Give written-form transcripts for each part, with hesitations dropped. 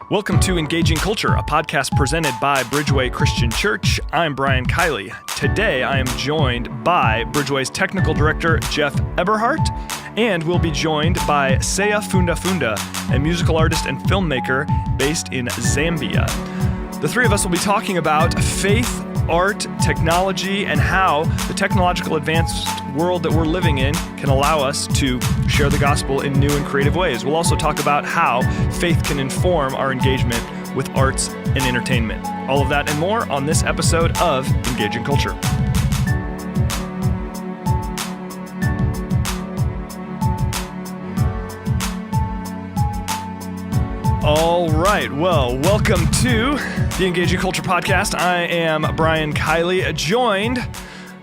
Welcome to Engaging Culture, a podcast presented by Bridgeway Christian Church. I'm Brian Kiley. Today, I am joined by Bridgeway's technical director, Jeff Eberhardt, and we'll be joined by Seya Funda, a musical artist and filmmaker based in Zambia. The three of us will be talking about faith, art, technology, and how the technological advanced world that we're living in can allow us to share the gospel in new and creative ways. We'll also talk about how faith can inform our engagement with arts and entertainment. All of that and more on this episode of Engaging Culture. All right, well, welcome to the Engaging Culture podcast. I am Brian Kiley, joined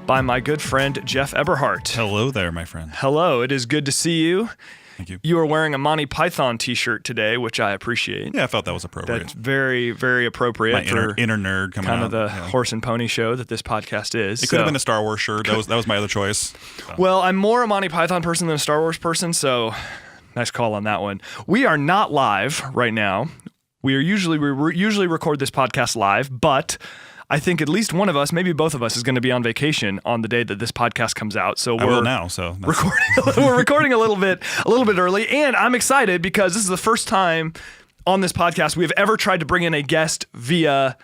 by my good friend, Jeff Eberhardt. Hello there, my friend. Hello, it is good to see you. Thank you. You are wearing a Monty Python t-shirt today, which I appreciate. Yeah, I felt that was appropriate. That's very, very appropriate my for inner nerd coming out. Kind of the horse and pony show that this podcast is. It could have been a Star Wars shirt. That was my other choice. So. Well, I'm more a Monty Python person than a Star Wars person, so nice call on that one. We are not live right now. We usually record this podcast live, but I think at least one of us, maybe both of us, is going to be on vacation on the day that this podcast comes out. So I will now. So we're recording a little bit early, and I'm excited because this is the first time on this podcast we have ever tried to bring in a guest via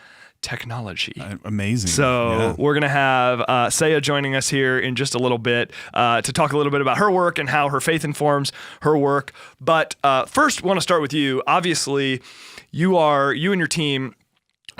technology. Amazing. So we're going to have Seya joining us here in just a little bit to talk a little bit about her work and how her faith informs her work. But first, I want to start with you. Obviously, you and your team,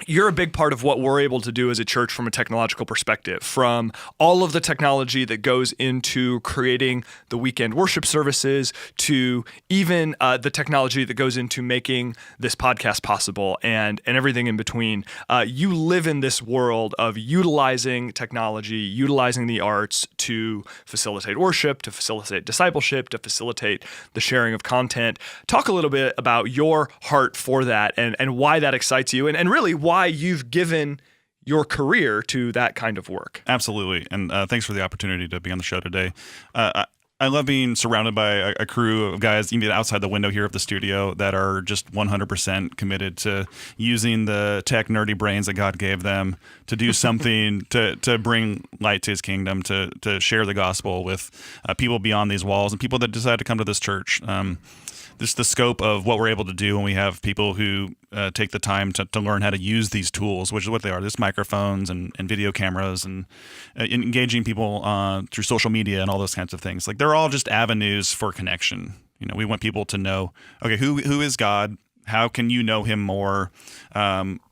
you're a big part of what we're able to do as a church from a technological perspective, from all of the technology that goes into creating the weekend worship services to even the technology that goes into making this podcast possible and everything in between. You live in this world of utilizing technology, utilizing the arts to facilitate worship, to facilitate discipleship, to facilitate the sharing of content. Talk a little bit about your heart for that and why that excites you and really why you've given your career to that kind of work. Absolutely. And thanks for the opportunity to be on the show today. I love being surrounded by a crew of guys even outside the window here of the studio that are just 100% committed to using the tech nerdy brains that God gave them to do something to bring light to his kingdom, to share the gospel with people beyond these walls and people that decide to come to this church. This is the scope of what we're able to do when we have people who take the time to learn how to use these tools, which is what they are. There's microphones and video cameras and engaging people through social media and all those kinds of things. Like they're all just avenues for connection. You know, we want people to know, okay, who is God? How can you know him more?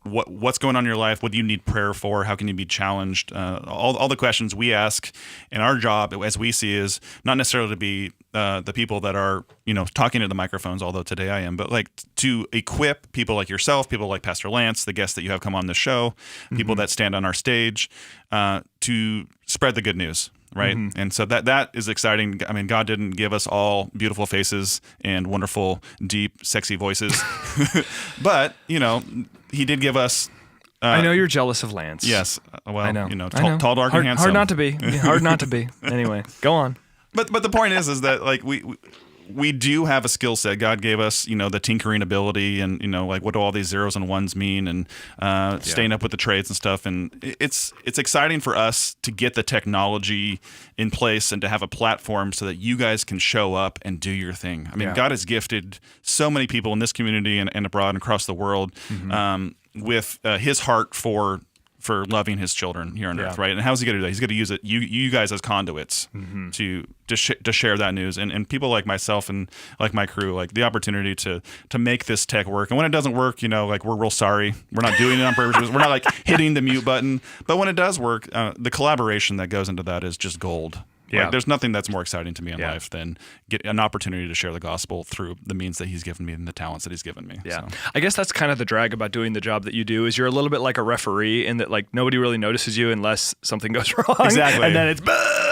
What's going on in your life? What do you need prayer for? How can you be challenged? All the questions we ask, and our job, as we see, is not necessarily to be the people that are, talking to the microphones, although today I am, but like to equip people like yourself, people like Pastor Lance, the guests that you have come on the show, people that stand on our stage, to spread the good news. Right. Mm-hmm. And so that is exciting. I mean, God didn't give us all beautiful faces and wonderful, deep, sexy voices, but, he did give us. I know you're jealous of Lance. Yes. Well, I know. Tall, dark, and handsome. Hard not to be. Hard not to be. Anyway, go on. But the point is that like we do have a skill set. God gave us, the tinkering ability and, like what do all these zeros and ones mean and staying up with the trades and stuff. And it's exciting for us to get the technology in place and to have a platform so that you guys can show up and do your thing. I mean, God has gifted so many people in this community and abroad and across the world with his heart for loving his children here on earth, right? And how's he going to do that? He's going to use it, you guys as conduits to share that news. And people like myself and like my crew, like the opportunity to make this tech work. And when it doesn't work, like we're real sorry. We're not doing it on purpose. We're not like hitting the mute button. But when it does work, the collaboration that goes into that is just gold. Yeah. Like, there's nothing that's more exciting to me in life than get an opportunity to share the gospel through the means that he's given me and the talents that he's given me. Yeah. So. I guess that's kind of the drag about doing the job that you do is you're a little bit like a referee in that like nobody really notices you unless something goes wrong. Exactly. And then it's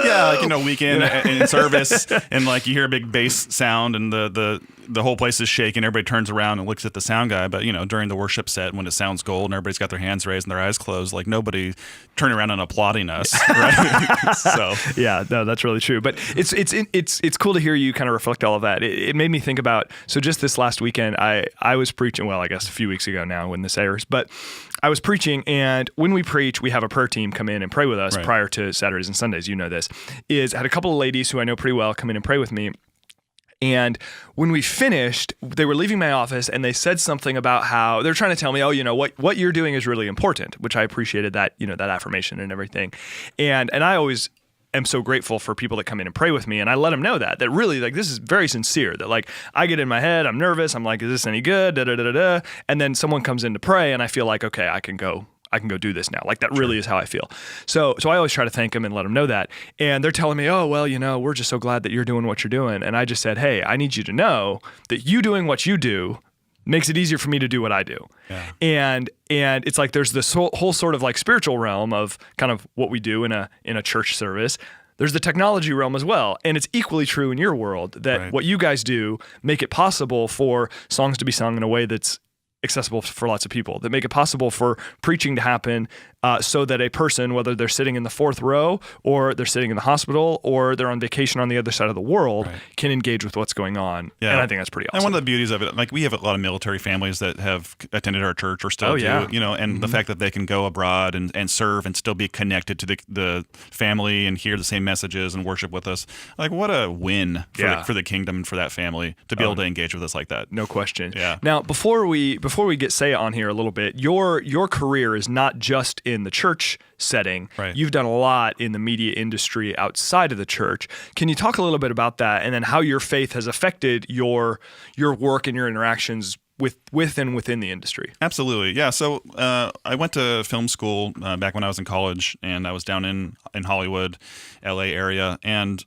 Yeah, like, weekend in service, and like you hear a big bass sound, and the whole place is shaking. Everybody turns around and looks at the sound guy. But during the worship set, when it sounds gold and everybody's got their hands raised and their eyes closed, like nobody turning around and applauding us, right? So yeah, no, that's really true. But it's cool to hear you kind of reflect all of that. It made me think about, so just this last weekend, I was preaching, well, I guess a few weeks ago now when this airs, but I was preaching, and when we preach, we have a prayer team come in and pray with us prior to Saturdays and Sundays. You know this. I had a couple of ladies who I know pretty well come in and pray with me. And when we finished, they were leaving my office, and they said something about how they're trying to tell me, what you're doing is really important, which I appreciated that affirmation and everything. And I always am so grateful for people that come in and pray with me, and I let them know that really, like, this is very sincere, that like I get in my head, I'm nervous, I'm like, is this any good? Da, da, da, da, da. And then someone comes in to pray, and I feel like, okay, I can go do this now. Like that really is how I feel. So I always try to thank them and let them know that. And they're telling me, oh, well, we're just so glad that you're doing what you're doing. And I just said, hey, I need you to know that you doing what you do makes it easier for me to do what I do. Yeah. And it's like there's this whole sort of like spiritual realm of kind of what we do in a church service. There's the technology realm as well. And it's equally true in your world that what you guys do make it possible for songs to be sung in a way that's accessible for lots of people, that make it possible for preaching to happen so that a person, whether they're sitting in the fourth row or they're sitting in the hospital or they're on vacation on the other side of the world, can engage with what's going on. Yeah. And I think that's pretty awesome. And one of the beauties of it, like we have a lot of military families that have attended our church or still do, and the fact that they can go abroad and serve and still be connected to the family and hear the same messages and worship with us. Like what a win for the kingdom and for that family to be able to engage with us like that. No question. Yeah. Now, before we get Seya on here a little bit, your career is not just in the church setting. Right. You've done a lot in the media industry outside of the church. Can you talk a little bit about that, and then how your faith has affected your work and your interactions with and within the industry? Absolutely. Yeah. So I went to film school back when I was in college, and I was down in Hollywood, LA area, and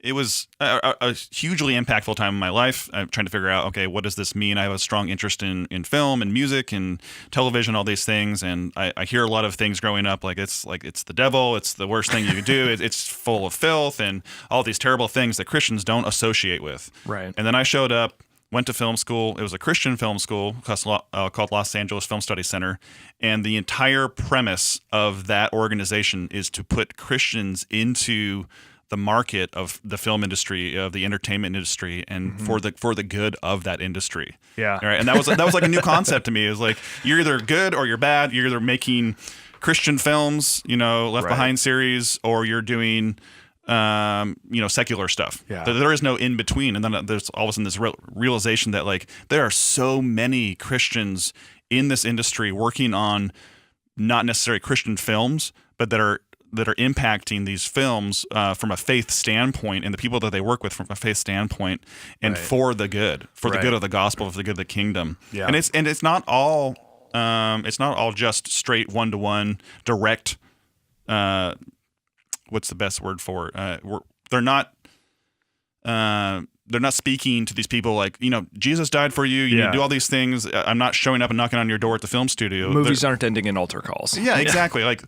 it was a hugely impactful time in my life. I'm trying to figure out, okay, what does this mean? I have a strong interest in film and music and television, all these things. And I hear a lot of things growing up, it's the devil. It's the worst thing you can do. It's full of filth and all these terrible things that Christians don't associate with. Right. And then I showed up, went to film school. It was a Christian film school called Los Angeles Film Study Center. And the entire premise of that organization is to put Christians into the market of the film industry, of the entertainment industry, and for the good of that industry. Yeah. All right. And that was like a new concept to me. It was like, you're either good or you're bad. You're either making Christian films, Left Behind series, or you're doing secular stuff. Yeah. There is no in between. And then there's all of a sudden this realization that like there are so many Christians in this industry working on not necessarily Christian films, but that are impacting these films from a faith standpoint, and the people that they work with from a faith standpoint, and for the good, the good of the gospel, for the good of the kingdom. Yeah. And it's not all just straight one-to-one direct. What's the best word for it? They're not speaking to these people like, Jesus died for you. You need to do all these things. I'm not showing up and knocking on your door at the film studio. Movies aren't ending in altar calls. Yeah, exactly. Like,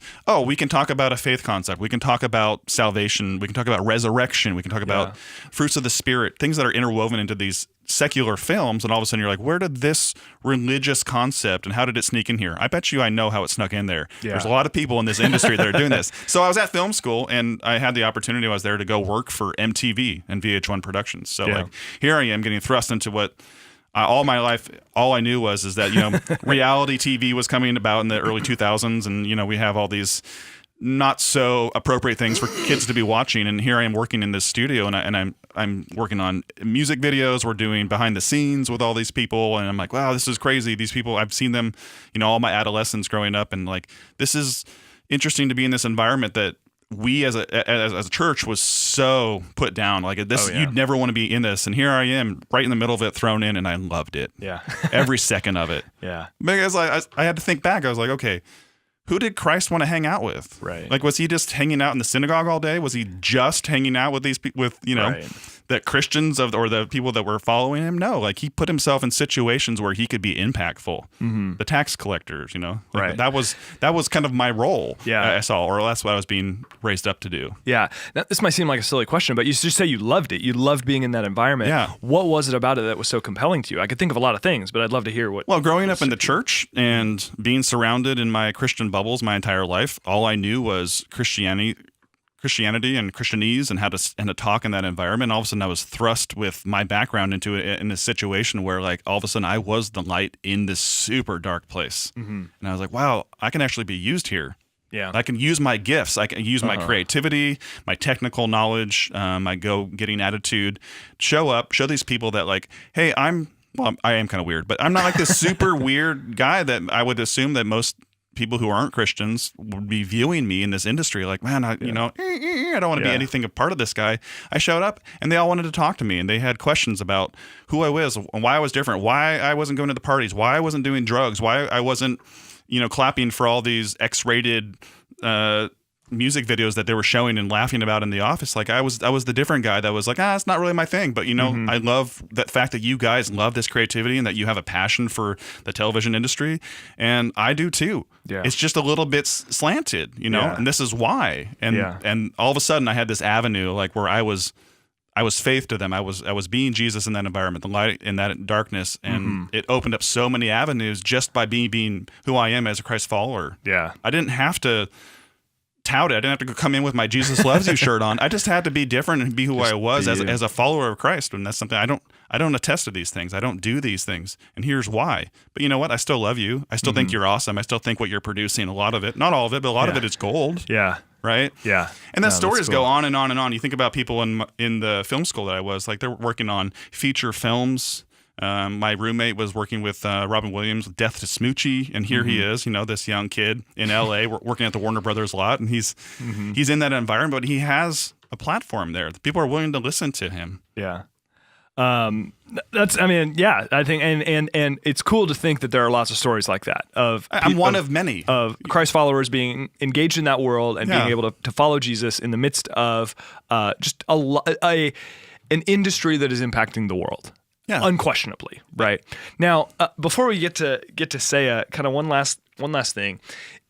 we can talk about a faith concept. We can talk about salvation. We can talk about resurrection. We can talk about fruits of the Spirit, things that are interwoven into these secular films. And all of a sudden you're like, where did this religious concept and how did it sneak in here? I bet you I know how it snuck in there. Yeah. There's a lot of people in this industry that are doing this. So I was at film school, and I had the opportunity. I was there to go work for MTV and VH1 Productions. So here I am getting thrust into what all my life, all I knew is that, reality TV was coming about in the early 2000s. And, we have all these not so appropriate things for kids to be watching. And here I am working in this studio, and I'm working on music videos. We're doing behind the scenes with all these people. And I'm like, wow, this is crazy. These people, I've seen them, all my adolescence growing up. And like, this is interesting to be in this environment that we as a church was so put down. Like this, you'd never want to be in this. And here I am right in the middle of it, thrown in, and I loved it. Yeah. Every second of it. Yeah. Because I had to think back. I was like, okay, who did Christ want to hang out with? Right. Like, was he just hanging out in the synagogue all day? Was he just hanging out with these people, that Christians or the people that were following him? No, like he put himself in situations where he could be impactful. The tax collectors, Right. that was kind of my role. Yeah. I saw, or that's what I was being raised up to do. Yeah. Now, this might seem like a silly question, but you just say you loved it. You loved being in that environment. Yeah. What was it about it that was so compelling to you? I could think of a lot of things, but I'd love to hear what. Well, growing up in the church and being surrounded in my Christian bubbles my entire life, all I knew was Christianity and Christianese and how to talk in that environment. All of a sudden I was thrust with my background into it in a situation where like all of a sudden I was the light in this super dark place. And I was like, wow, I can actually be used here. Yeah. I can use my gifts. I can use my creativity, my technical knowledge, my go-getting attitude, show these people that like, hey, I am kind of weird, but I'm not like this super weird guy that I would assume that most people who aren't Christians would be viewing me in this industry like, man, I don't want to be anything a part of this guy. I showed up and they all wanted to talk to me and they had questions about who I was and why I was different, why I wasn't going to the parties, why I wasn't doing drugs, why I wasn't, clapping for all these X-rated music videos that they were showing and laughing about in the office. Like I was the different guy that was like, it's not really my thing. But I love that fact that you guys love this creativity and that you have a passion for the television industry. And I do too. Yeah. It's just a little bit slanted, and this is why. And all of a sudden I had this avenue like where I was faith to them. I was being Jesus in that environment, the light in that darkness, and it opened up so many avenues just by being who I am as a Christ follower. Yeah. I didn't have to tout it. I didn't have to come in with my Jesus loves you shirt on. I just had to be different and be who I was as a follower of Christ. And that's something I don't attest to these things. I don't do these things. And here's why. But you know what? I still love you. I still think you're awesome. I still think what you're producing, a lot of it, not all of it, but a lot of it is gold. Yeah. Right? Yeah. And then stories go on and on and on. You think about people in the film school that I was, like they're working on feature films. My roommate was working with Robin Williams, Death to Smoochie, and here he is, this young kid in L.A. working at the Warner Brothers lot, and he's in that environment, but he has a platform there. People are willing to listen to him. Yeah. I think, and it's cool to think that there are lots of stories like that I'm one of many of Christ followers being engaged in that world and being able to follow Jesus in the midst of just an industry that is impacting the world. Yeah. Unquestionably, right? Now, before we get to Seya, kind of one last thing.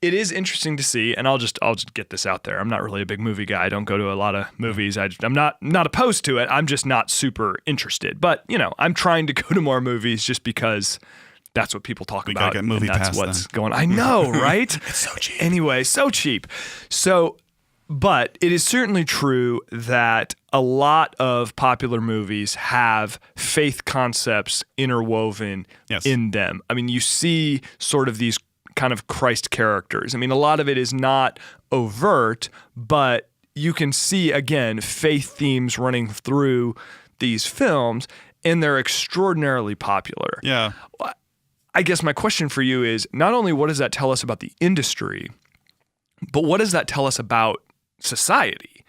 It is interesting to see, and I'll just get this out there. I'm not really a big movie guy. I don't go to a lot of movies. I'm not opposed to it. I'm just not super interested. But I'm trying to go to more movies just because that's what people talk about. Get movie and that's pass what's then. going on. I know, right? It's so cheap. Anyway, so cheap. But it is certainly true that a lot of popular movies have faith concepts interwoven in them. I mean, you see sort of these kind of Christ characters. I mean, a lot of it is not overt, but you can see, again, faith themes running through these films, and they're extraordinarily popular. Yeah. I guess my question for you is, not only what does that tell us about the industry, but what does that tell us about society?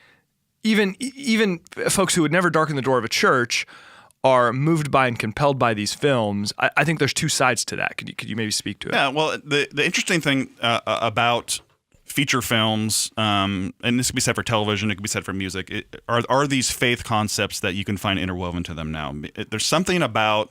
Even folks who would never darken the door of a church are moved by and compelled by these films. I think there's two sides to that. Could you maybe speak to it? Yeah, well, the interesting thing about feature films, and this could be said for television, it could be said for music, are these faith concepts that you can find interwoven to them now. There's something about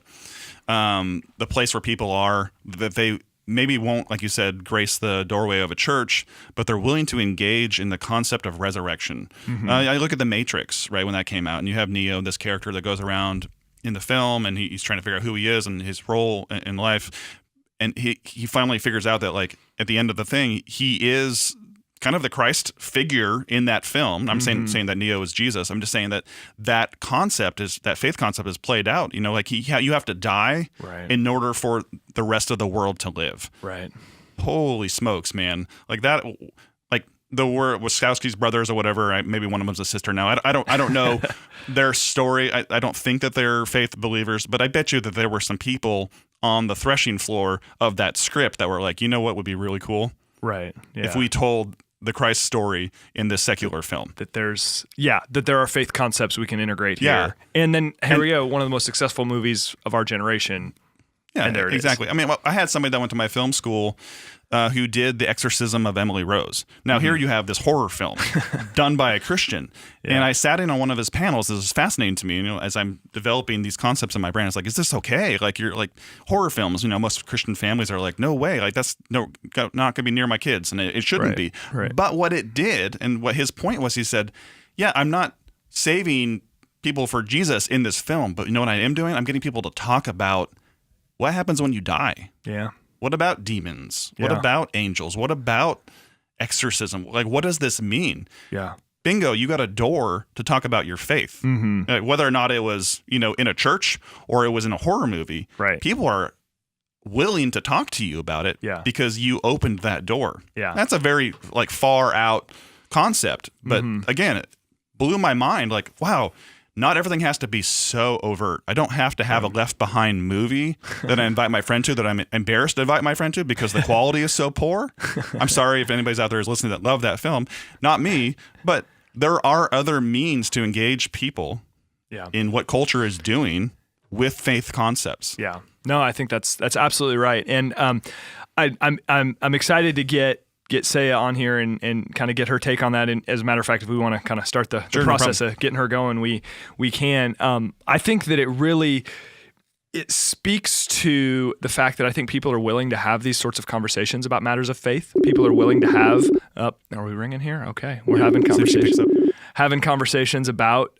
the place where people are that they maybe won't, like you said, grace the doorway of a church, but they're willing to engage in the concept of resurrection. I look at The Matrix, right, when that came out, and you have Neo, this character that goes around in the film, and he's trying to figure out who he is and his role in life. And he finally figures out that, like, at the end of the thing, he is kind of the Christ figure in that film. I'm saying that Neo is Jesus. I'm just saying that faith concept is played out. Like you have to die in order for the rest of the world to live. Right. Holy smokes, man! Like that. Like the Wachowski's brothers or whatever. Maybe one of them's a sister now. I don't know their story. I don't think that they're faith believers, but I bet you that there were some people on the threshing floor of that script that were like, you know what would be really cool? Right. Yeah. If we told the Christ story in this secular film. That there are faith concepts we can integrate here. And then here we go, one of the most successful movies of our generation Yeah, and there it is. exactly. I mean, I had somebody that went to my film school who did The Exorcism of Emily Rose. Now, here you have this horror film done by a Christian. Yeah. And I sat in on one of his panels. This is fascinating to me, as I'm developing these concepts in my brain. It's like, is this okay? Like, you're like horror films, most Christian families are like, no way. Like, that's not going to be near my kids. And it shouldn't be. Right. But what it did, and what his point was, he said, yeah, I'm not saving people for Jesus in this film. But you know what I am doing? I'm getting people to talk about what happens when you die. Yeah. What about demons? What Yeah. about angels? What about exorcism? Like, what does this mean? Yeah. Bingo, you got a door to talk about your faith. Mm-hmm. Whether or not it was, in a church or it was in a horror movie, Right. people are willing to talk to you about it because you opened that door. Yeah. That's a very far out concept. But again, it blew my mind. Like, wow, not everything has to be so overt. I don't have to have a Left Behind movie that I invite my friend to that I'm embarrassed to invite my friend to because the quality is so poor. I'm sorry if anybody's out there is listening that love that film. Not me, but there are other means to engage people in what culture is doing with faith concepts. Yeah. No, I think that's absolutely right. And I'm excited to get Seya on here and kind of get her take on that. And as a matter of fact, if we want to kind of start the process of getting her going, we can. I think that it speaks to the fact that I think people are willing to have these sorts of conversations about matters of faith. People are willing to have. Are we ringing here? Okay, we're having conversations. Having conversations about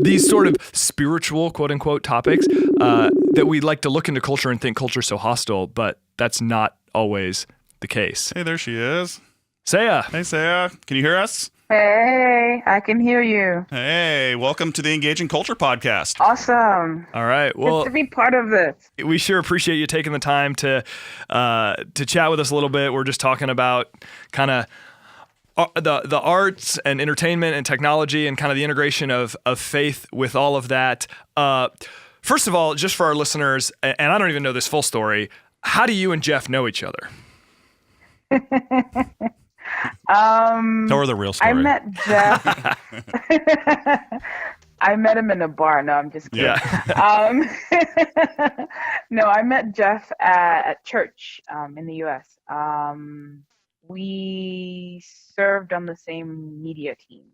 these sort of spiritual, quote unquote, topics that we like to look into culture and think culture is so hostile, but that's not always the case. Hey, there she is. Seya. Hey, Seya. Can you hear us? Hey, I can hear you. Hey, welcome to the Engaging Culture podcast. Awesome. All right. Well, good to be part of this. We sure appreciate you taking the time to chat with us a little bit. We're just talking about kind of the arts and entertainment and technology and kind of the integration of faith with all of that. First of all, just for our listeners, and I don't even know this full story, how do you and Jeff know each other? Tell her the real story. I met Jeff. I met him in a bar. No, I'm just kidding. Yeah. No, I met Jeff at church in the U.S. We served on the same media team.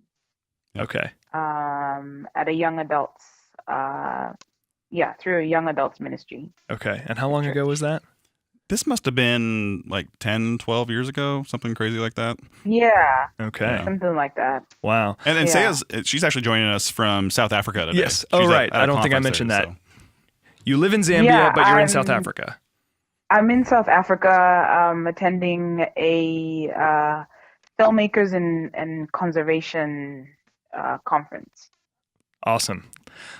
Okay. At a young adults, through a young adults ministry. Okay. And how long ago was that? This must have been like 10, 12 years ago, something crazy like that. Yeah. Okay. Something like that. Wow. And she's actually joining us from South Africa today. Yes. She's Right. at I a don't think I conference mentioned there, that. so. You live in Zambia, but you're in South Africa. I'm in South Africa, attending a filmmakers and conservation conference. Awesome.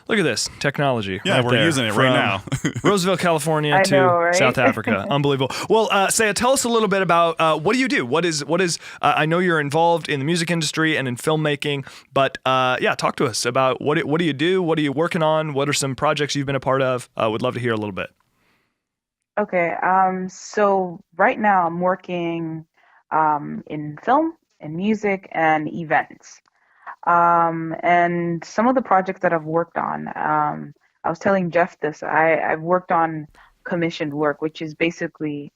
Look at this technology. Yeah, right we're there, using it right now. Roosevelt, California I to know, right? South Africa. Unbelievable. Well, Seya, tell us a little bit about what do you do? What is? I know you're involved in the music industry and in filmmaking, but talk to us about what do you do? What are you working on? What are some projects you've been a part of? Would love to hear a little bit. Okay. So right now I'm working in film and music and events. And some of the projects that I've worked on, I was telling Jeff this, I've worked on commissioned work, which is basically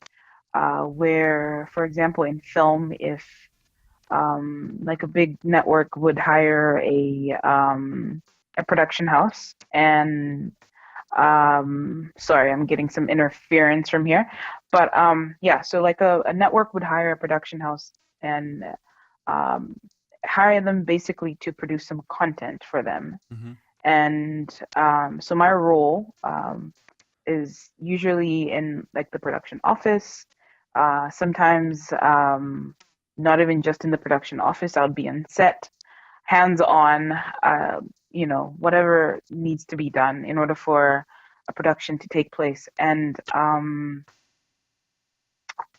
where, for example, in film, if like a big network would hire a production house and sorry, I'm getting some interference from here, but so like a network would hire a production house and hire them basically to produce some content for them. Mm-hmm. And so my role is usually in like the production office, sometimes not even just in the production office, I'll be on set, hands-on, whatever needs to be done in order for a production to take place. And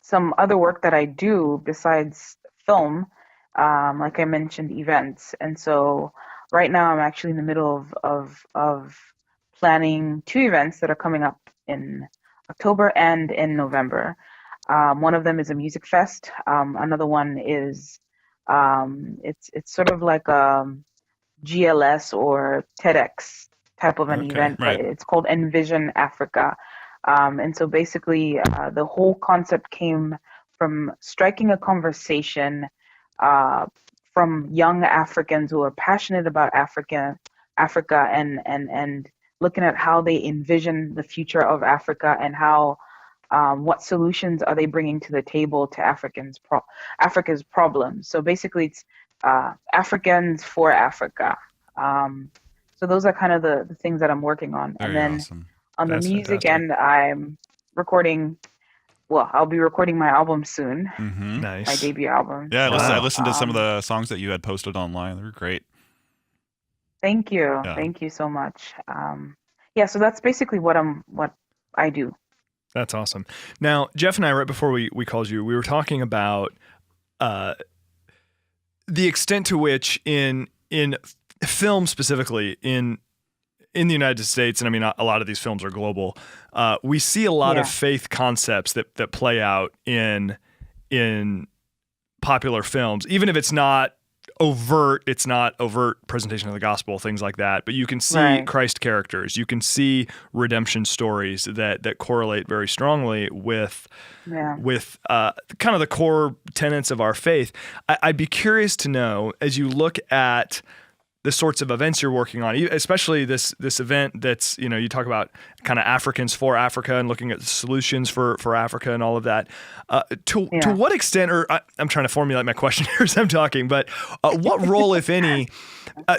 some other work that I do besides film, like I mentioned, events. And so right now I'm actually in the middle of planning 2 events that are coming up in October and in November. One of them is a music fest. Another one is it's sort of like a GLS or TEDx type of an event. Right. It's called Envision Africa. And so basically, the whole concept came from striking a conversation uh, from young Africans who are passionate about Africa, and looking at how they envision the future of Africa, and how what solutions are they bringing to the table to Africa's problems. So basically, it's Africans for Africa. Um, so those are kind of the things that I'm working on. And Very then awesome. on the That's music fantastic. end, I'm recording. Well, I'll be recording my album soon, Mm-hmm. my Nice. debut album. Yeah, So, I listened to some of the songs that you had posted online. They were great. thank you, Yeah. thank you so much. Yeah, so that's basically what I do. That's awesome. Now, Jeff and I, right before we called you, we were talking about uh, the extent to which in film specifically in the United States, and I mean a lot of these films are global, we see a lot of Yeah. faith concepts that play out in popular films, even if it's not overt presentation of the gospel, things like that. But you can see Right. Christ characters, you can see redemption stories that correlate very strongly with Yeah. kind of the core tenets of our faith. I'd be curious to know, as you look at the sorts of events you're working on, especially this event that's, you talk about kind of Africans for Africa and looking at solutions for Africa and all of that. To Yeah. what extent, or I'm trying to formulate my question here as I'm talking, but what role, if any,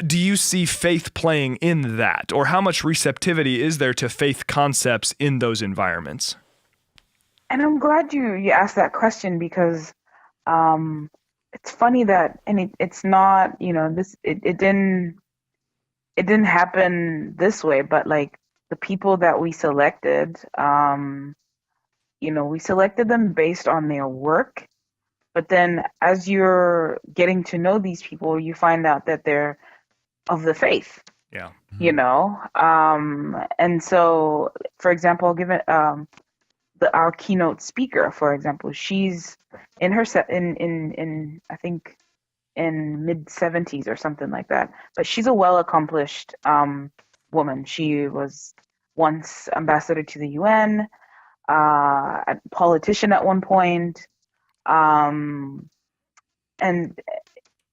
do you see faith playing in that? Or how much receptivity is there to faith concepts in those environments? And I'm glad you asked that question, because it's funny that, and it's not, it didn't happen this way, but like the people that we selected, we selected them based on their work. But then as you're getting to know these people, you find out that they're of the faith, Yeah. and so, for example, I'll give it our keynote speaker, for example. She's in her in I think in mid 70s or something like that, but she's a well accomplished woman. She was once ambassador to the UN, a politician at one point, um, and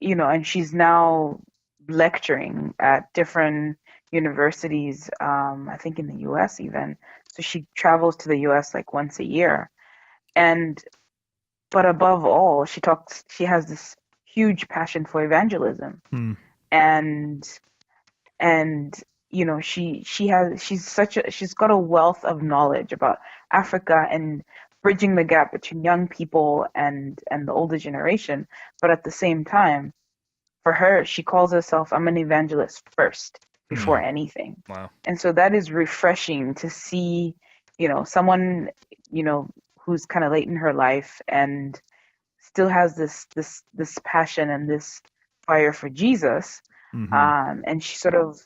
and she's now lecturing at different universities, I think in the US even. So she travels to the US like once a year. And but above all, she has this huge passion for evangelism. Hmm. And she's got a wealth of knowledge about Africa and bridging the gap between young people and the older generation. But at the same time, for her, she calls herself, I'm an evangelist first before anything. Wow. And so that is refreshing to see, someone, who's kind of late in her life and still has this passion and this fire for Jesus. Mhm. And she sort of,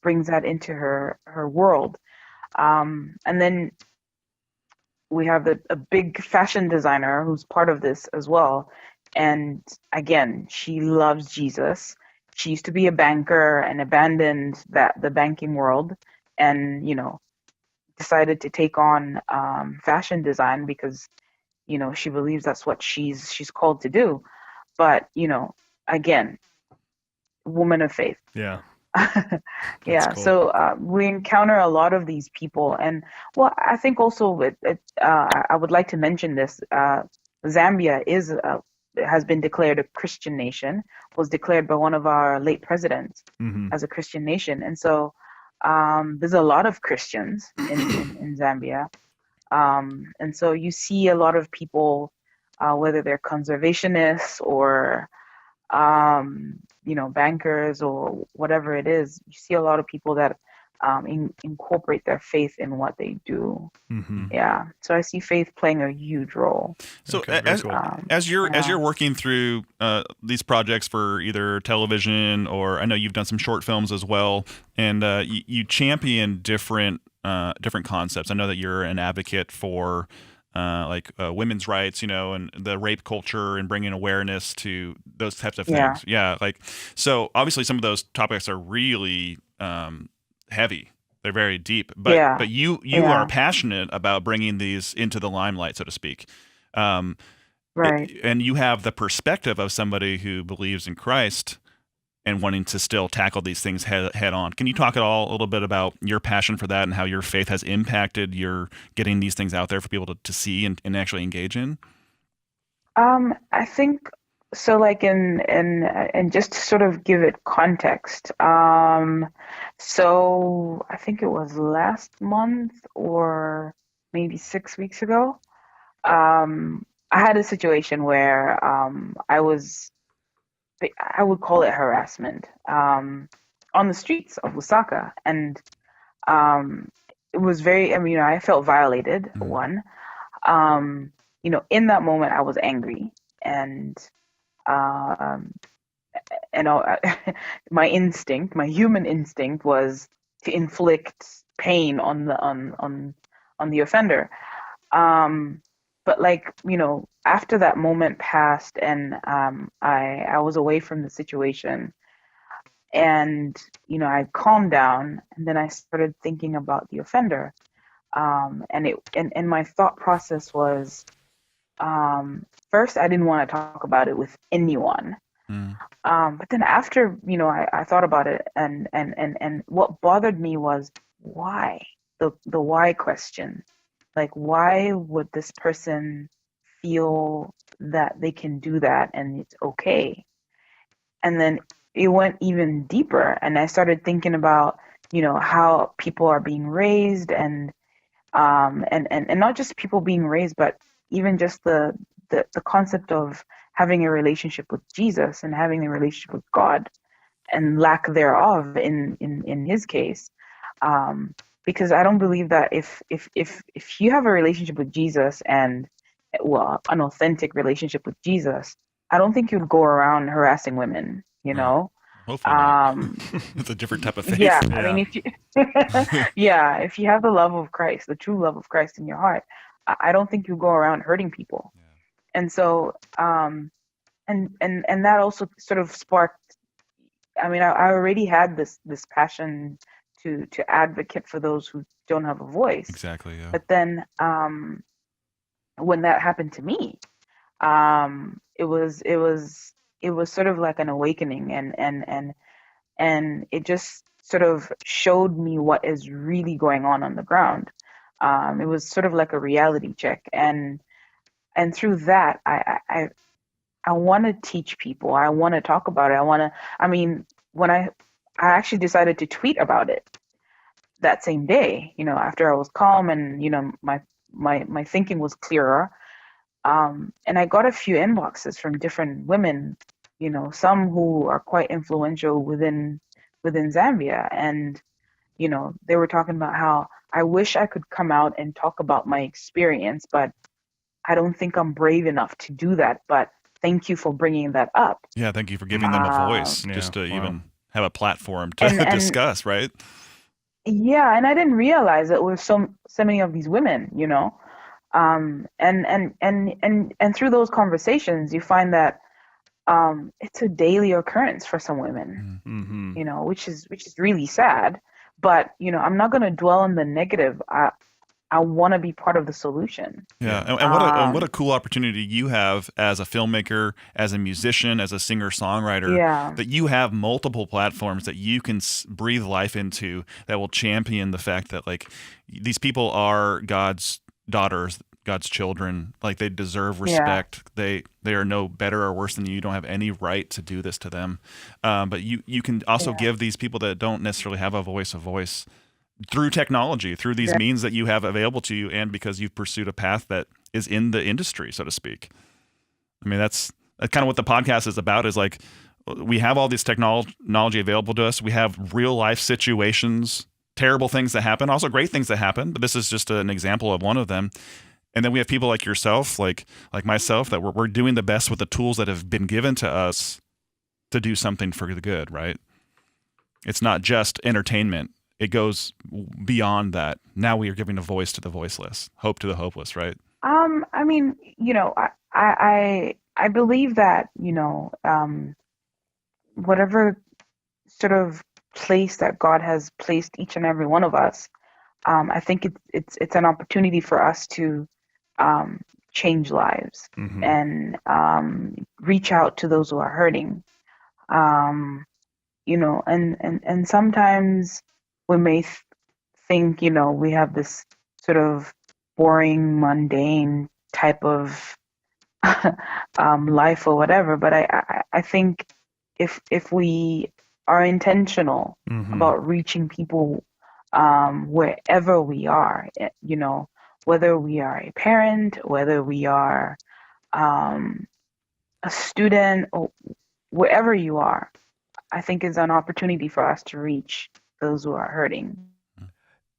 brings that into her world. And then we have a big fashion designer who's part of this as well. And again, she loves Jesus. She used to be a banker and abandoned the banking world, and decided to take on fashion design because she believes that's what she's called to do. But again, woman of faith. Yeah. Yeah, cool. so we encounter a lot of these people, and well, I think also I would like to mention this. Zambia has been declared a Christian nation. Was declared by one of our late presidents Mhm. as a Christian nation, and so there's a lot of Christians in Zambia, and so you see a lot of people, whether they're conservationists or bankers or whatever it is. You see a lot of people that incorporate their faith in what they do. Mhm. Yeah, so I see faith playing a huge role. So Okay, very as cool. as you're Yeah. working through these projects for either television, or I know you've done some short films as well, and you champion different concepts. I know that you're an advocate for women's rights, and the rape culture, and bringing awareness to those types of Yeah. things. Yeah, so obviously some of those topics are really heavy. They're very deep. Yeah, But you are yeah, passionate about bringing these into the limelight, so to speak. Um, right. and you have the perspective of somebody who believes in Christ and wanting to still tackle these things head on. Can you talk at all a little bit about your passion for that and how your faith has impacted your getting these things out there for people to see and actually engage in? I think so. Like and just to sort of give it context. So I think it was last month or maybe 6 weeks ago. I had a situation where I would call it harassment on the streets of Lusaka, and um, it was very. I mean, I felt violated. Mm. One, um, in that moment, I was angry, and um, my instinct, my human instinct, was to inflict pain on the offender. Um, but like, after that moment passed and I was away from the situation and I calmed down and then I started thinking about the offender. And my thought process was, first I didn't want to talk about it with anyone. Mm. But then after, I thought about it and what bothered me was why? The why question. Like, why would this person feel that they can do that and it's okay? And then it went even deeper, and I started thinking about, how people are being raised, and not just people being raised, but even just the concept of having a relationship with Jesus and having a relationship with God and lack thereof in his case. Um, because I don't believe that if you have a relationship with Jesus and, well, an authentic relationship with Jesus, I don't think you'd go around harassing women, you Right. know? Hopefully not. Um, It's a different type of yeah, faith. I mean, Yeah. if you, yeah, if you have the love of Christ, the true love of Christ in your heart, I don't think you go around hurting people. And so, and that also sort of sparked. I mean, I already had this passion to advocate for those who don't have a voice, Exactly. Yeah. but then when that happened to me, it was sort of like an awakening, and it just sort of showed me what is really going on the ground. It was sort of like a reality check, and through that, I want to teach people. I want to talk about it. I mean, when I actually decided to tweet about it that same day, after I was calm and, my thinking was clearer. And I got a few inboxes from different women, some who are quite influential within Zambia. And, they were talking about how I wish I could come out and talk about my experience, but I don't think I'm brave enough to do that. But thank you for bringing that up. Yeah. Thank you for giving them a Uh, voice, Yeah. just to Wow. even have a platform and to and discuss. Right. yeah, and I didn't realize it was so many of these women, and through those conversations, you find that it's a daily occurrence for some women, Mm. Mm-hmm. which is really sad. But I'm not going to dwell on the negative. I want to be part of the solution. Yeah, Yeah. and what a Um, cool opportunity you have as a filmmaker, as a musician, as a singer-songwriter, yeah, that you have multiple platforms that you can breathe life into that will champion the fact that like these people are God's daughters, God's children. Like they deserve yeah, respect. They are no better or worse than you. You don't have any right to do this to them. But you can also yeah, give these people that don't necessarily have a voice through technology, through these exactly. means that you have available to you, and because you've pursued a path that is in the industry, so to speak. I mean, that's kind of what the podcast is about. Is like we have all this technology available to us. We have real life situations, terrible things that happen, also great things that happen. But this is just an example of one of them. And then we have people like yourself, like myself, that we're doing the best with the tools that have been given to us to do something for the good. Right? It's not just entertainment. It goes beyond that. Now we are giving a voice to the voiceless, hope to the hopeless, right? I mean, I believe that, whatever sort of place that God has placed each and every one of us, I think it's an opportunity for us to change lives and reach out to those who are hurting. And sometimes we may think, we have this sort of boring, mundane type of life or whatever. But I think if we are intentional about reaching people wherever we are, whether we are a parent, whether we are a student, or wherever you are, I think is an opportunity for us to reach those who are hurting.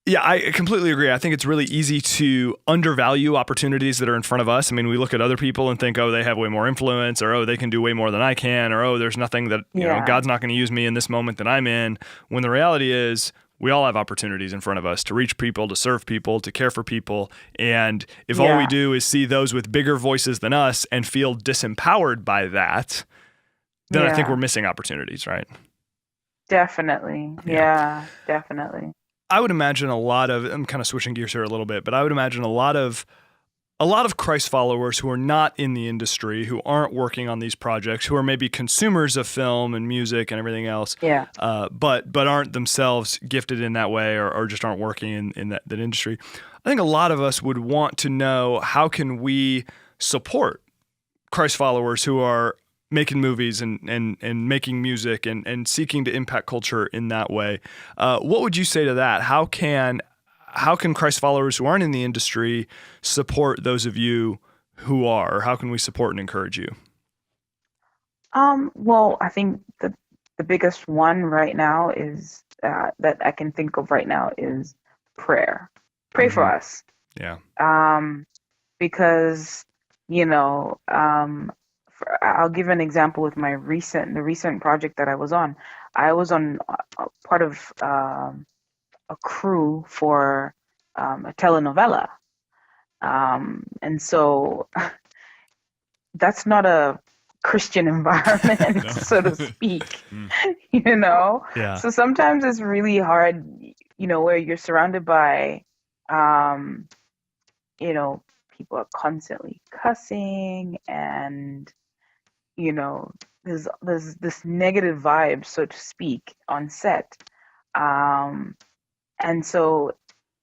Yeah, I completely agree. I think it's really easy to undervalue opportunities that are in front of us. I mean, we look at other people and think, oh, they have way more influence, or oh, they can do way more than I can, or oh, there's nothing that, God's not going to use me in this moment that I'm in. When the reality is, we all have opportunities in front of us to reach people, to serve people, to care for people. And if all we do is see those with bigger voices than us and feel disempowered by that, then I think we're missing opportunities, right? Definitely. Yeah, definitely. I would imagine I'm kind of switching gears here a little bit, but I would imagine a lot of Christ followers who are not in the industry, who aren't working on these projects, who are maybe consumers of film and music and everything else, but aren't themselves gifted in that way or just aren't working in that industry. I think a lot of us would want to know, how can we support Christ followers who are making movies and making music and seeking to impact culture in that way. What would you say to that? How can Christ followers who aren't in the industry support those of you who are? Or how can we support and encourage you? Well, I think the biggest one right now is that I can think of right now is prayer. Pray for us. Yeah. Because I'll give an example with the recent project that I was on. I was on part of a crew for a telenovela, and so that's not a Christian environment, so to speak. Yeah. So sometimes it's really hard, where you're surrounded by, people are constantly cussing and there's this negative vibe, so to speak, on set, and so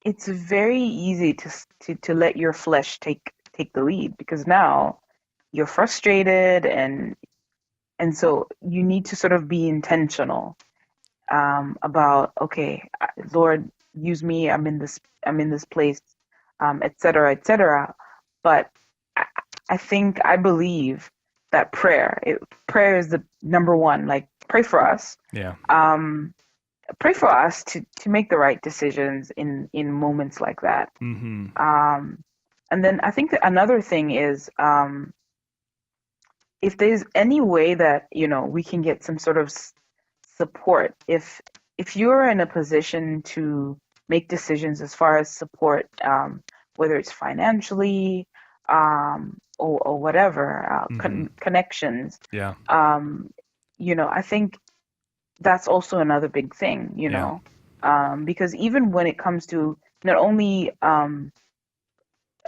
it's very easy to let your flesh take the lead, because now you're frustrated, and so you need to sort of be intentional about, okay, Lord, use me. I'm in this place, et cetera, but I believe that prayer is the number one. Like, pray for us. Yeah. Pray for us to make the right decisions in moments like that. Mm-hmm. And then I think that another thing is, if there's any way that we can get some sort of support, if you're in a position to make decisions as far as support, whether it's financially, or whatever, connections. Yeah. I think that's also another big thing, because even when it comes to not only, and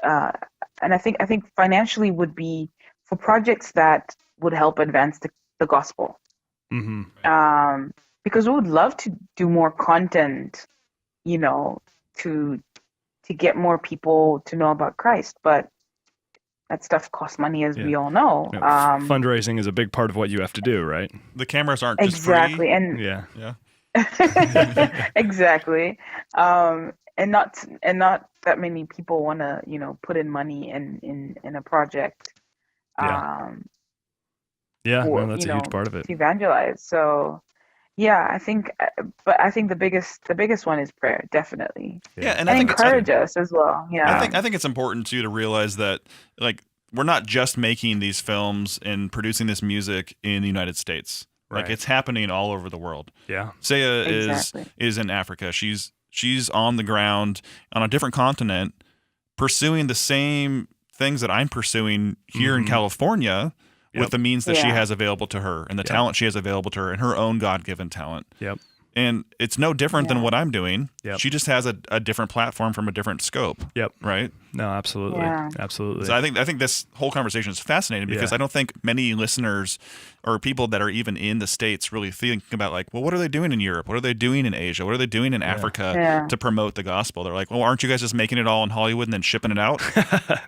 I think financially would be for projects that would help advance the gospel. Mm-hmm. Because we would love to do more content, to get more people to know about Christ, but that stuff costs money, as we all know. Fundraising is a big part of what you have to do, right? The cameras aren't just exactly, free. and Yeah. exactly, and not that many people want to put in money in a project. That's a huge part of it. To evangelize. So, I think the biggest one is prayer, definitely. Yeah, and I think encourage us as well. Yeah, I think it's important too to realize that, like, we're not just making these films and producing this music in the United States. Right. Like, it's happening all over the world. Yeah. Seya exactly. is in Africa. She's on the ground on a different continent, pursuing the same things that I'm pursuing here in California. With the means that she has available to her and the talent she has available to her and her own God-given talent. Yep. And it's no different than what I'm doing. Yep. She just has a different platform from a different scope. Yep. Right? No, absolutely. Yeah. Absolutely. So I think this whole conversation is fascinating because I don't think many listeners or people that are even in the States really think about like, well, what are they doing in Europe? What are they doing in Asia? What are they doing in Africa to promote the gospel? They're like, well, aren't you guys just making it all in Hollywood and then shipping it out?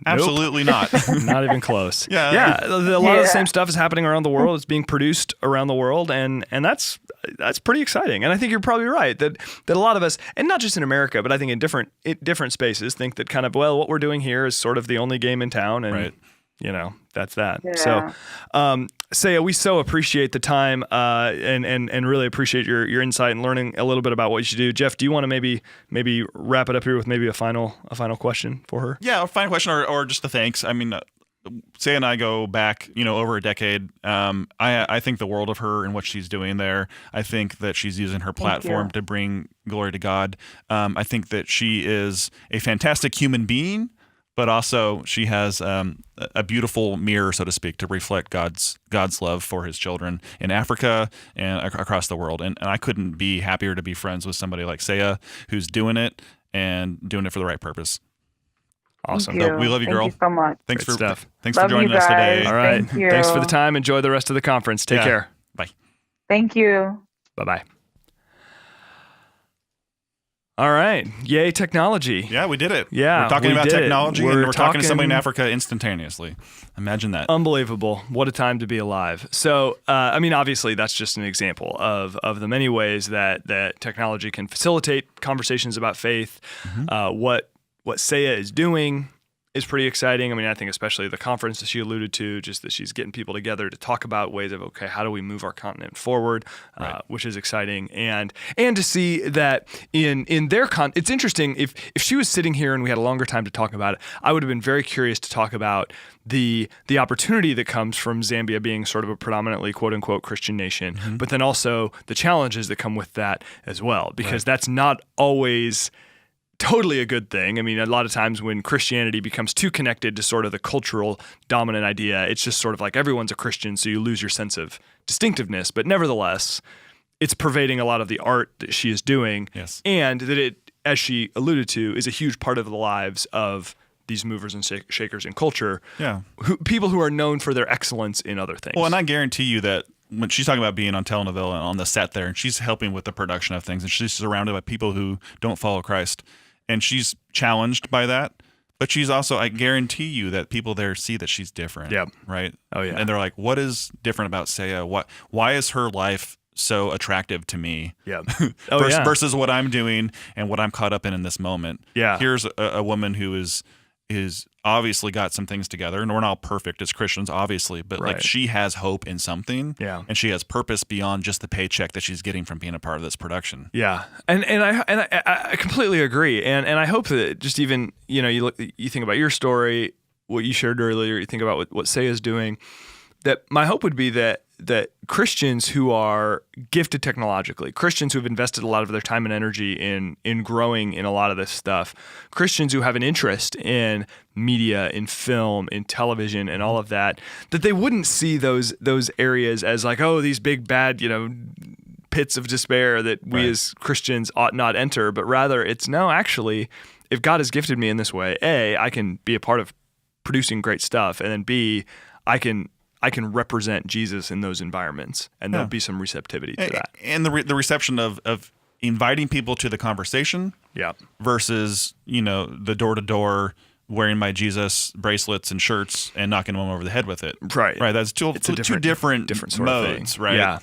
Absolutely not. Not even close. Yeah. A lot of the same stuff is happening around the world. It's being produced around the world, and that's pretty exciting. And I think you're probably right that a lot of us, and not just in America, but I think in different spaces, think that kind of, well, what we're doing here is sort of the only game in town, and that's that. Yeah. So, Seya, we so appreciate the time and really appreciate your insight and learning a little bit about what you do. Jeff, do you want to maybe wrap it up here with maybe a final question for her? Yeah, a final question or just the thanks. I mean, Seya and I go back, over a decade. I think the world of her and what she's doing there. I think that she's using her platform to bring glory to God. I think that she is a fantastic human being, but also she has a beautiful mirror, so to speak, to reflect God's love for his children in Africa and across the world. And I couldn't be happier to be friends with somebody like Seya who's doing it and doing it for the right purpose. Awesome. So we love you, girl. Thank you so much. Thanks Great stuff. Thanks Love for joining you us guys. today. All right. Thank you. Thanks for the time. Enjoy the rest of the conference. Take care. Bye. Thank you. Bye-bye. All right. Yay, technology. Yeah, we did it. Yeah, we're talking we about did it. technology, and We're we're talking to somebody in talking- Africa instantaneously. Imagine that. Unbelievable. What a time to be alive. So, obviously, that's just an example of the many ways that technology can facilitate conversations about faith. What Seya is doing is pretty exciting. I mean, I think especially the conference that she alluded to, just that she's getting people together to talk about ways of, okay, how do we move our continent forward, which is exciting. And to see that in their it's interesting, if she was sitting here and we had a longer time to talk about it, I would have been very curious to talk about the opportunity that comes from Zambia being sort of a predominantly quote unquote Christian nation, but then also the challenges that come with that as well, because that's not always totally a good thing. I mean, a lot of times when Christianity becomes too connected to sort of the cultural dominant idea, it's just sort of like everyone's a Christian, so you lose your sense of distinctiveness. But nevertheless, it's pervading a lot of the art that she is doing, and that it, as she alluded to, is a huge part of the lives of these movers and shakers in culture. Yeah, people who are known for their excellence in other things. Well, and I guarantee you that when she's talking about being on telenovela and on the set there, and she's helping with the production of things, and she's surrounded by people who don't follow Christ. And she's challenged by that, but she's also, I guarantee you that people there see that she's different. Yeah. Right? Oh, yeah. And they're like, what is different about Seya? Why is her life so attractive to me? Yeah. Versus what I'm doing and what I'm caught up in this moment. Yeah. Here's a woman who is obviously got some things together, and we're not perfect as Christians, obviously, but like she has hope in something, and she has purpose beyond just the paycheck that she's getting from being a part of this production. Yeah, and I completely agree, and I hope that just even you think about your story, what you shared earlier, you think about what Seya is doing. That my hope would be that Christians who are gifted technologically, Christians who have invested a lot of their time and energy in growing in a lot of this stuff, Christians who have an interest in media, in film, in television, and all of that, that they wouldn't see those areas as like, oh, these big bad, pits of despair that we as Christians ought not enter, but rather it's no, actually, if God has gifted me in this way, A, I can be a part of producing great stuff, and then B, I can represent Jesus in those environments, and there'll be some receptivity to that. And the reception of inviting people to the conversation versus, the door-to-door wearing my Jesus bracelets and shirts and knocking them over the head with it. Right. That's two different sort modes, of thing. right? Yeah.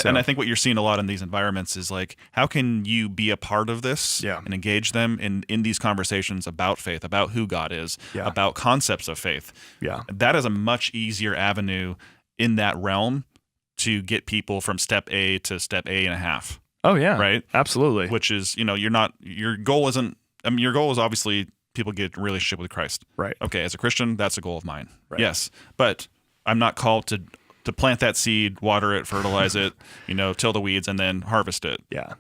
And I think what you're seeing a lot in these environments is like, how can you be a part of this and engage them in these conversations about faith, about who God is, about concepts of faith? Yeah. That is a much easier avenue in that realm to get people from step A to step A and a half. Oh yeah. Right? Absolutely. Which is, your goal is obviously people get a relationship with Christ. Right. Okay, as a Christian, that's a goal of mine. Right. Yes. But I'm not called to plant that seed, water it, fertilize it, till the weeds, and then harvest it. Yeah.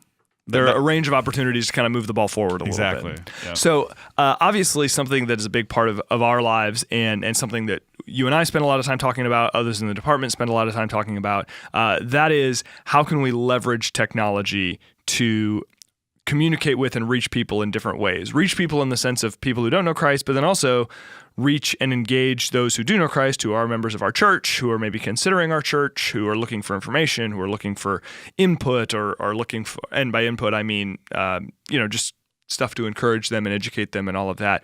There are a range of opportunities to kind of move the ball forward a little bit. Yeah. So obviously something that is a big part of our lives and something that you and I spend a lot of time talking about, others in the department spend a lot of time talking about, that is how can we leverage technology to communicate with and reach people in different ways. Reach people in the sense of people who don't know Christ, but then also reach and engage those who do know Christ, who are members of our church, who are maybe considering our church, who are looking for information, who are looking for input, or are looking for, and by input I mean, just stuff to encourage them and educate them and all of that.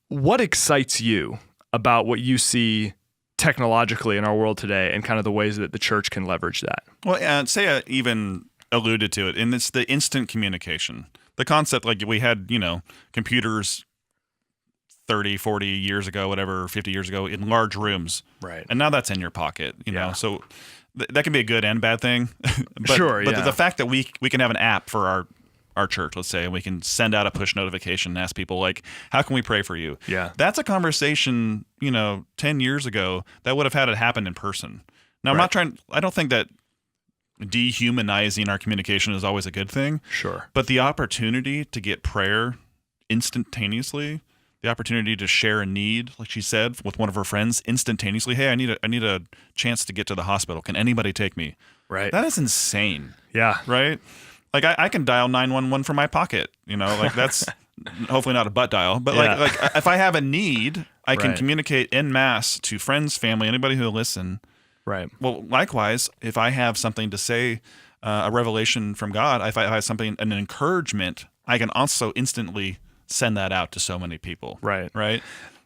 What excites you about what you see technologically in our world today and kind of the ways that the church can leverage that? Well, Seya even alluded to it, and it's the instant communication. The concept, like we had, computers 30, 40 years ago, whatever, 50 years ago in large rooms. Right. And now that's in your pocket, know. So that can be a good and bad thing. But the fact that we can have an app for our church, let's say, and we can send out a push notification and ask people, like, how can we pray for you? Yeah. That's a conversation, 10 years ago that would have had it happen in person. Now, I don't think that dehumanizing our communication is always a good thing. Sure. But the opportunity to get prayer instantaneously, the opportunity to share a need, like she said, with one of her friends instantaneously, hey, I need a chance to get to the hospital. Can anybody take me? Right. That is insane. Yeah. Right? Like I can dial 911 from my pocket, like that's hopefully not a butt dial, but like if I have a need, I can communicate en masse to friends, family, anybody who will listen. Right. Well, likewise, if I have something to say, a revelation from God, if I have something, an encouragement, I can also instantly send that out to so many people. Right. Right.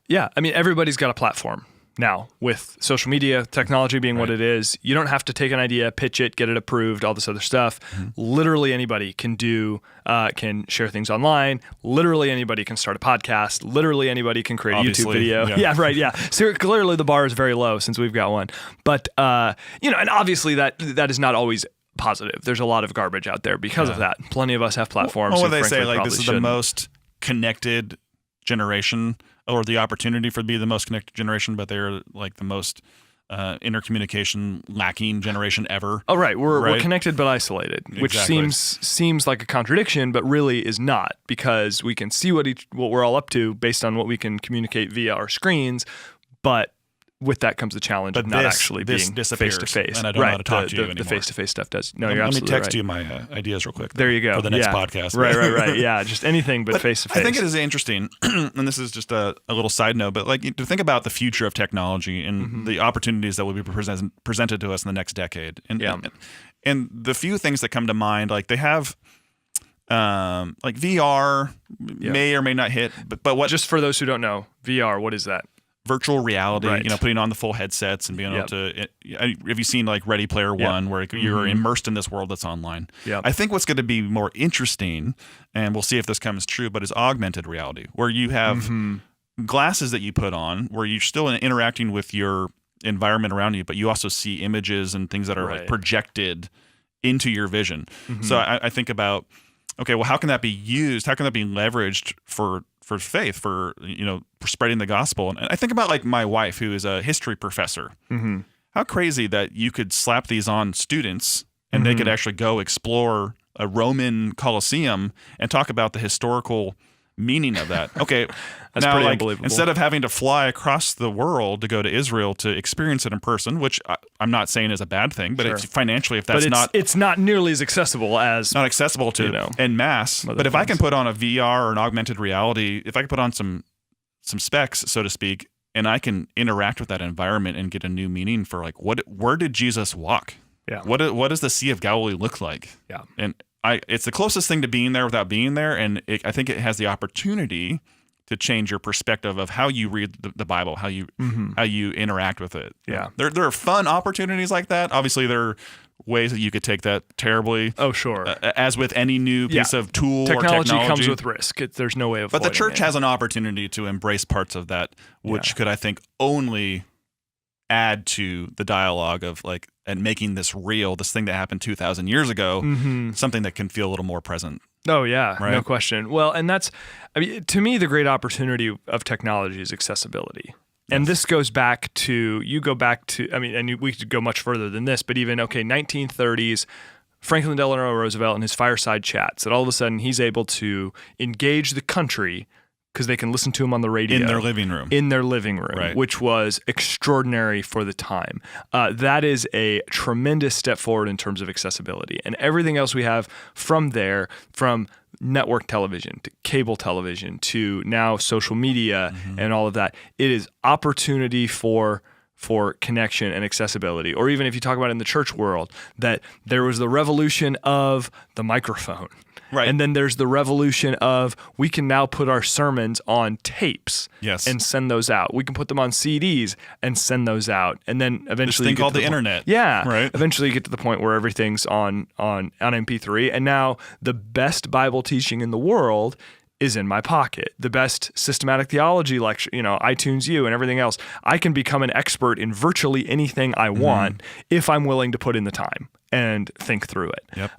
Yeah. I mean, everybody's got a platform now with social media, technology being what it is. You don't have to take an idea, pitch it, get it approved, all this other stuff. Mm-hmm. Literally anybody can can share things online. Literally anybody can start a podcast. Literally anybody can create a YouTube video. Yeah, right. Yeah. So clearly the bar is very low since we've got one. But, and obviously that is not always positive. There's a lot of garbage out there because of that. Plenty of us have platforms. Well, what they say, like, this is the most connected generation, or the opportunity for to be the most connected generation, but they're like the most intercommunication lacking generation ever. Oh, right. We're connected but isolated, which seems like a contradiction, but really is not, because we can see what we're all up to based on what we can communicate via our screens, but with that comes the challenge of not actually being face-to-face. And I don't know how to talk to you anymore. The face-to-face stuff does. No, you're absolutely right. Let me text you my ideas real quick. There you go. For the next podcast. Right. Yeah, just anything but face-to-face. I think it is interesting, and this is just a little side note, but like to think about the future of technology and the opportunities that will be presented to us in the next decade. And the few things that come to mind, like they have like VR may or may not hit, but what? Just for those who don't know, VR, what is that? Virtual reality, putting on the full headsets and being able to. Have you seen like Ready Player One, where you're immersed in this world that's online? Yeah. I think what's going to be more interesting, and we'll see if this comes true, but is augmented reality, where you have glasses that you put on, where you're still interacting with your environment around you, but you also see images and things that are like projected into your vision. So I think about, okay, well, how can that be used? How can that be leveraged for faith, for spreading the gospel? And I think about like my wife, who is a history professor. How crazy that you could slap these on students and they could actually go explore a Roman Colosseum and talk about the historical meaning of that. Okay, that's now, pretty like, unbelievable. Instead of having to fly across the world to go to Israel to experience it in person, which I'm not saying is a bad thing, but it's financially, if that's it's not nearly as accessible as to en masse. But if I can put on a VR or an augmented reality, if I can put on some specs, so to speak, and I can interact with that environment and get a new meaning for like where did Jesus walk? Yeah. What does the Sea of Galilee look like? Yeah. And it's the closest thing to being there without being there, and I think it has the opportunity to change your perspective of how you read the Bible, how you interact with it. Yeah, there are fun opportunities like that. Obviously, there are ways that you could take that terribly. Oh, sure. As with any new piece of tool or technology comes with risk. There's no way of. But the church has an opportunity to embrace parts of that, which could, I think, only add to the dialogue of like, and making this real, this thing that happened 2,000 years ago, something that can feel a little more present. Oh, yeah, no question. Well, and to me, the great opportunity of technology is accessibility. And this goes back to, and we could go much further than this, but even, 1930s, Franklin Delano Roosevelt and his fireside chats, that all of a sudden he's able to engage the country because they can listen to them on the radio. In their living room. In their living room, Right. which was extraordinary for the time. That is a tremendous step forward in terms of accessibility. And everything else we have from there, from network television to cable television to now social media and all of that, it is opportunity for connection and accessibility. Or even if you talk about it in the church world, that there was the revolution of the microphone. Right. And then there's the revolution of we can now put our sermons on tapes Yes. and send those out. We can put them on CDs and send those out. And then eventually This thing you get called to the point- internet. Yeah. Right. Eventually you get to the point where everything's on MP3. And now the best Bible teaching in the world is in my pocket. The best systematic theology lecture, iTunes U and everything else. I can become an expert in virtually anything I want if I'm willing to put in the time and think through it. Yep.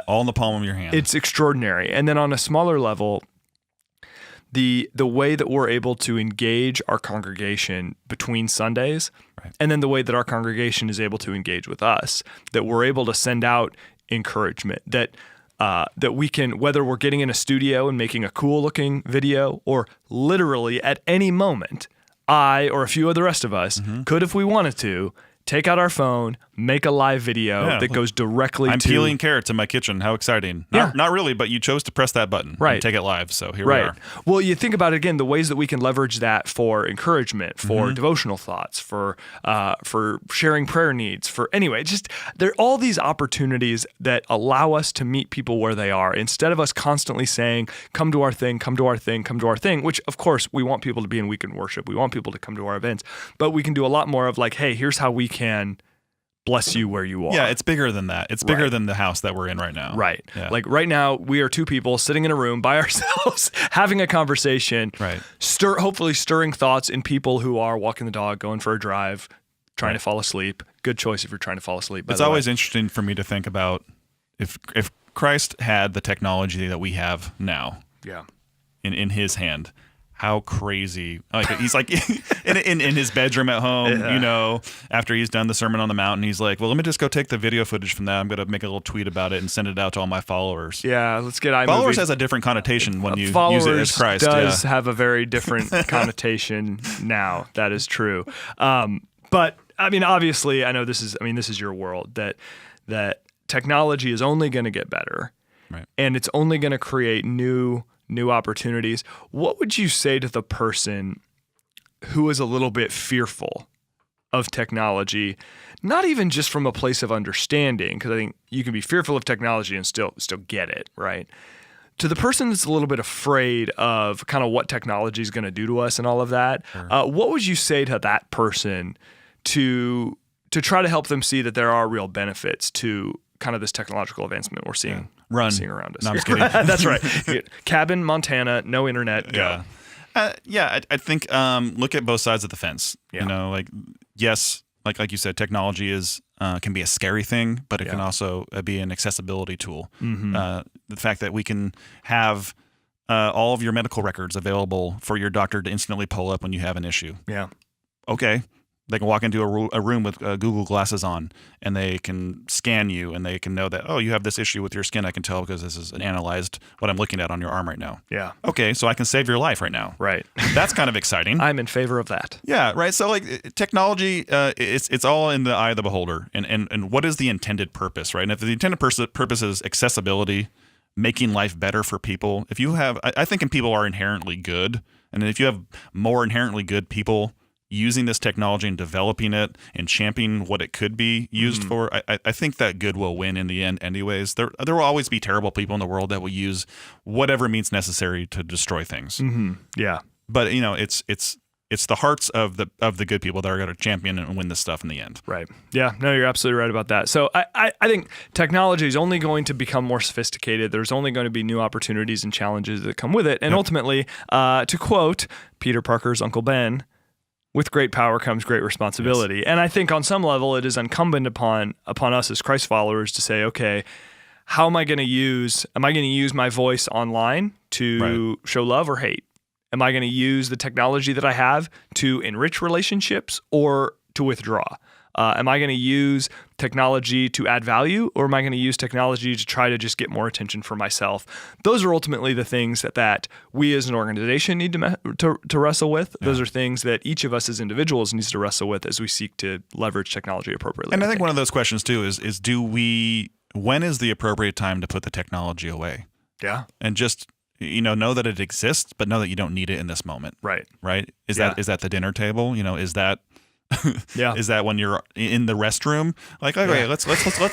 All in the palm of your hand. It's extraordinary. And then on a smaller level, the way that we're able to engage our congregation between Sundays, Right. and then the way that our congregation is able to engage with us, that we're able to send out encouragement, that we can, whether we're getting in a studio and making a cool looking video, or literally at any moment, I or a few of the rest of us could, if we wanted to, take out our phone, make a live video that goes directly I'm to... peeling carrots in my kitchen. How exciting. Not really, but you chose to press that button Right. and take it live. So here we Right. are. Well, you think about it again, the ways that we can leverage that for encouragement, for devotional thoughts, for sharing prayer needs, there are all these opportunities that allow us to meet people where they are, instead of us constantly saying, come to our thing, come to our thing, come to our thing, which of course we want people to be in weekend worship. We want people to come to our events, but we can do a lot more of like, hey, here's how we can bless you where you are. Yeah, it's bigger than that. It's bigger Right. than the house that we're in right now. Right. Yeah. Like right now, we are two people sitting in a room by ourselves, having a conversation, Right. hopefully stirring thoughts in people who are walking the dog, going for a drive, trying to fall asleep. Good choice if you're trying to fall asleep. By It's the always way. interesting for me to think about if Christ had the technology that we have now Yeah. in his hand, how crazy! Like he's like in his bedroom at home, after he's done the Sermon on the Mount, he's like, "Well, let me just go take the video footage from that. I'm gonna make a little tweet about it and send it out to all my followers." Yeah. Let's get iMovie. Followers has a different connotation when you Followers use it as Christ. does Yeah. have a very different connotation now. That is true. But I mean, obviously, I know this is your world, that technology is only going to get better, Right. and it's only going to create new opportunities. What would you say to the person who is a little bit fearful of technology, not even just from a place of understanding, because I think you can be fearful of technology and still get it, right? To the person that's a little bit afraid of kind of what technology is going to do to us and all of that, what would you say to that person to try to help them see that there are real benefits to kind of this technological advancement we're seeing, seeing around us? No, I'm just kidding. That's right. Cabin, Montana, no internet, go. Yeah. I think look at both sides of the fence. Yeah. Yes, like you said, technology is can be a scary thing, but it can also be an accessibility tool. The fact that we can have all of your medical records available for your doctor to instantly pull up when you have an issue. Yeah. Okay. They can walk into a room with Google glasses on, and they can scan you, and they can know that, oh, you have this issue with your skin. I can tell because this is analyzed what I'm looking at on your arm right now. Yeah. Okay, so I can save your life right now. Right. That's kind of exciting. I'm in favor of that. Yeah, right. So technology, it's all in the eye of the beholder, and what is the intended purpose, right? And if the intended purpose is accessibility, making life better for people, if you have, I think people are inherently good, and if you have more inherently good people using this technology and developing it and championing what it could be used for, I think that good will win in the end anyways. There will always be terrible people in the world that will use whatever means necessary to destroy things. Mm-hmm. Yeah. But it's the hearts of the good people that are going to champion and win this stuff in the end. Right. Yeah. No, you're absolutely right about that. So I think technology is only going to become more sophisticated. There's only going to be new opportunities and challenges that come with it. And ultimately, to quote Peter Parker's Uncle Ben, with great power comes great responsibility. Yes. And I think on some level it is incumbent upon us as Christ followers to say, okay, how am I going to use my voice online to show love or hate? Am I going to use the technology that I have to enrich relationships or to withdraw? Am I going to use technology to add value, or am I going to use technology to try to just get more attention for myself? Those are ultimately the things that we as an organization need to wrestle with. Yeah. Those are things that each of us as individuals needs to wrestle with as we seek to leverage technology appropriately. And I think one of those questions too is when is the appropriate time to put the technology away? Yeah. And just know that it exists, but know that you don't need it in this moment. Right. Is that the dinner table? Is that is that when you're in the restroom? Like, okay, let's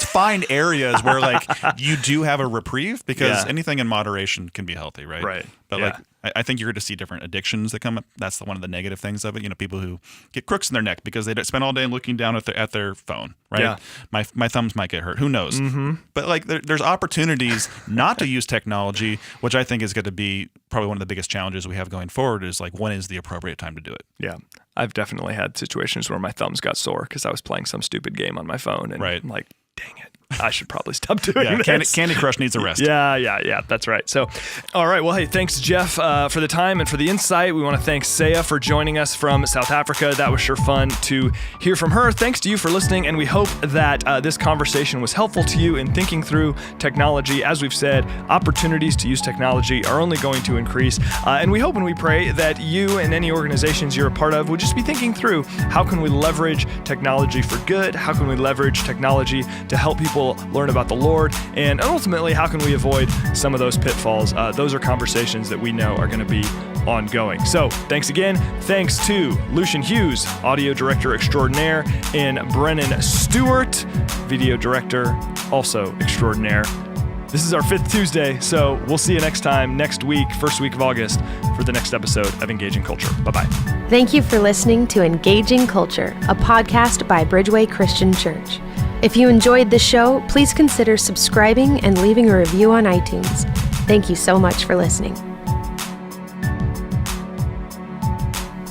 find areas where like you do have a reprieve, because anything in moderation can be healthy, right? Right. But like, I think you're going to see different addictions that come up. That's one of the negative things of it. People who get crooks in their neck because they spend all day looking down at their phone, right? Yeah. My thumbs might get hurt. Who knows? Mm-hmm. But like, there's opportunities not to use technology, which I think is going to be probably one of the biggest challenges we have going forward. Is like, when is the appropriate time to do it? Yeah. I've definitely had situations where my thumbs got sore because I was playing some stupid game on my phone, and I'm like, dang it, I should probably stop doing this. Candy Crush needs a rest. Yeah, that's right. So, all right, well, hey, thanks, Jeff, for the time and for the insight. We want to thank Seya for joining us from South Africa. That was sure fun to hear from her. Thanks to you for listening, and we hope that this conversation was helpful to you in thinking through technology. As we've said, opportunities to use technology are only going to increase, and we hope and we pray that you and any organizations you're a part of would just be thinking through, how can we leverage technology for good? How can we leverage technology to help people learn about the Lord? And ultimately, how can we avoid some of those pitfalls? Those are conversations that we know are going to be ongoing. So thanks again. Thanks to Lucian Hughes, audio director extraordinaire, and Brennan Stewart, video director, also extraordinaire. This is our 5th Tuesday, so we'll see you next time, next week, first week of August, for the next episode of Engaging Culture. Bye-bye. Thank you for listening to Engaging Culture, a podcast by Bridgeway Christian Church. If you enjoyed the show, please consider subscribing and leaving a review on iTunes. Thank you so much for listening.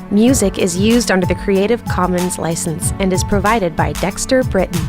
Music is used under the Creative Commons license and is provided by Dexter Britton.